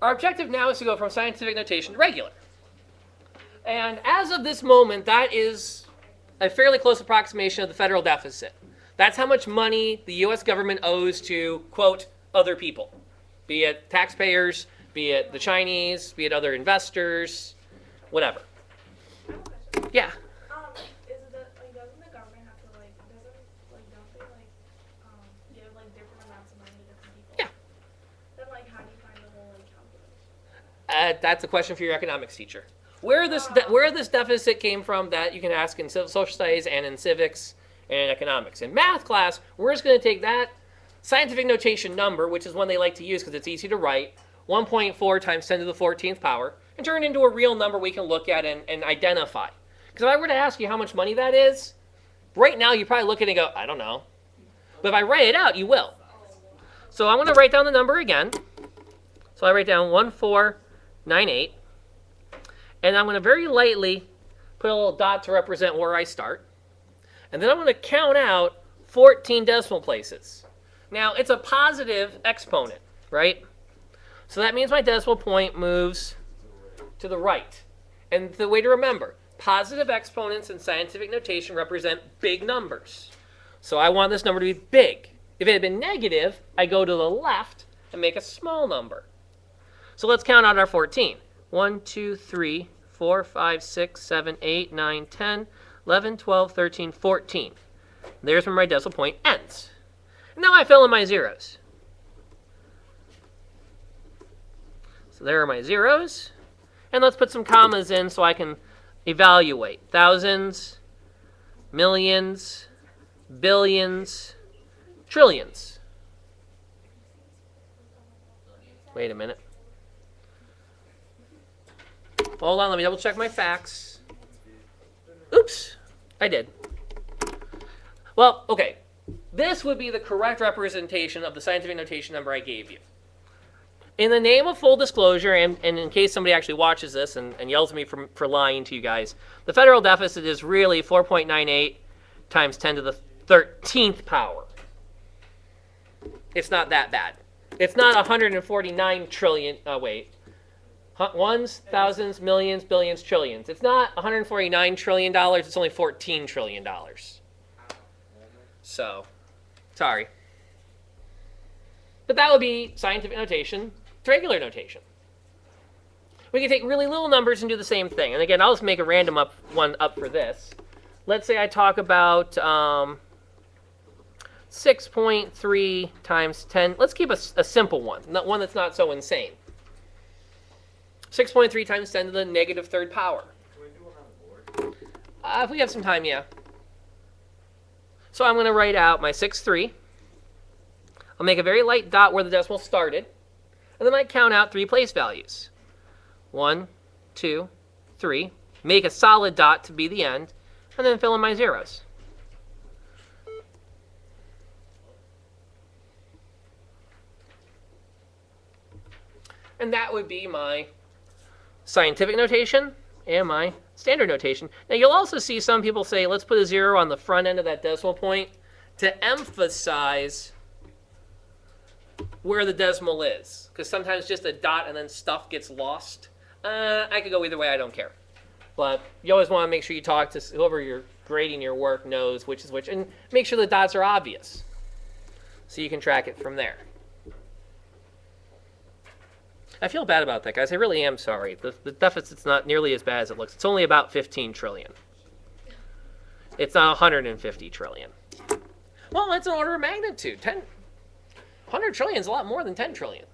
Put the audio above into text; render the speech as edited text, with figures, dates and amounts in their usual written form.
Our objective now is to go from scientific notation to regular. And as of this moment, that is a fairly close approximation of the federal deficit. That's how much money the U.S. government owes to, quote, other people. Be it taxpayers, be it the Chinese, be it other investors, whatever. Yeah. Doesn't the government have to don't they give different amounts of money to different people? Yeah. Then how do you find the whole calculation? That's a question for your economics teacher. Where this deficit came from, that you can ask in social studies and in civics and in economics. In math class, we're just going to take that scientific notation number, which is one they like to use because it's easy to write, 1.4 times 10 to the 14th power, and turn it into a real number we can look at and identify. Because if I were to ask you how much money that is, right now you probably look at it and go, I don't know. But if I write it out, you will. So I'm going to write down the number again. So I write down 1498. And I'm going to very lightly put a little dot to represent where I start. And then I'm going to count out 14 decimal places. Now, it's a positive exponent, right? So that means my decimal point moves to the right. And the way to remember, positive exponents in scientific notation represent big numbers. So I want this number to be big. If it had been negative, I go to the left and make a small number. So let's count out our 14. 1, 2, 3, 4, 5, 6, 7, 8, 9, 10, 11, 12, 13, 14. There's where my decimal point ends. And now I fill in my zeros. So there are my zeros. And let's put some commas in so I can evaluate. Thousands, millions, billions, trillions. Wait a minute. Hold on, let me double check my facts. Oops, I did. Well, okay. This would be the correct representation of the scientific notation number I gave you. In the name of full disclosure, and in case somebody actually watches this and yells at me for lying to you guys, the federal deficit is really 4.98 times 10 to the 13th power. It's not that bad. It's not 149 trillion, ones, thousands, millions, billions, trillions. It's not $149 trillion, it's only $14 trillion. So, sorry. But that would be scientific notation to regular notation. We can take really little numbers and do the same thing. And again, I'll just make a random one up for this. Let's say I talk about 6.3 times 10. Let's keep a simple one, not one that's not so insane. 6.3 times 10 to the negative third power. Can we do one on the board? If we have some time, yeah. So I'm going to write out my 6.3. I'll make a very light dot where the decimal started. And then I count out 3 place values. 1, 2, 3. Make a solid dot to be the end. And then fill in my zeros. And that would be my scientific notation and my standard notation. Now you'll also see some people say, let's put a 0 on the front end of that decimal point to emphasize where the decimal is. Because sometimes just a dot and then stuff gets lost. I could go either way, I don't care. But you always want to make sure you talk to whoever you're grading your work knows which is which. And make sure the dots are obvious so you can track it from there. I feel bad about that, guys. I really am sorry. The deficit's not nearly as bad as it looks. It's only about 15 trillion. It's not 150 trillion. Well, that's an order of magnitude. 100 trillion is a lot more than 10 trillion.